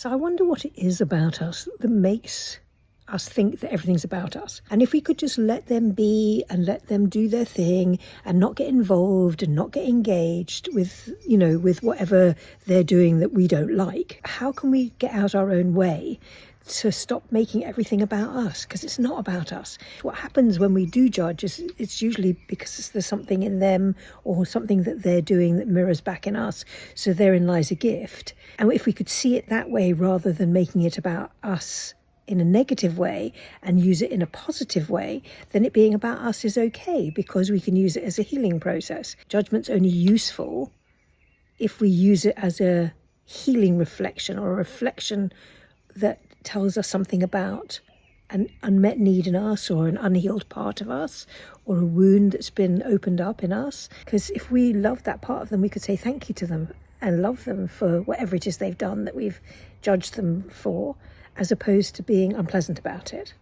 So I wonder what it is about us that makes us think that everything's about us. And if we could just let them be and let them do their thing and not get involved and not get engaged with, with whatever they're doing that we don't like, how can we get out our own way to stop making everything about us? Because it's not about us. What happens when we do judge is it's usually because there's something in them or something that they're doing that mirrors back in us. So therein lies a gift. And if we could see it that way rather than making it about us in a negative way and use it in a positive way, then it being about us is okay, because we can use it as a healing process. Judgment's only useful if we use it as a healing reflection, or a reflection that tells us something about an unmet need in us, or an unhealed part of us, or a wound that's been opened up in us. Because if we love that part of them, we could say thank you to them and love them for whatever it is they've done that we've judged them for, as opposed to being unpleasant about it.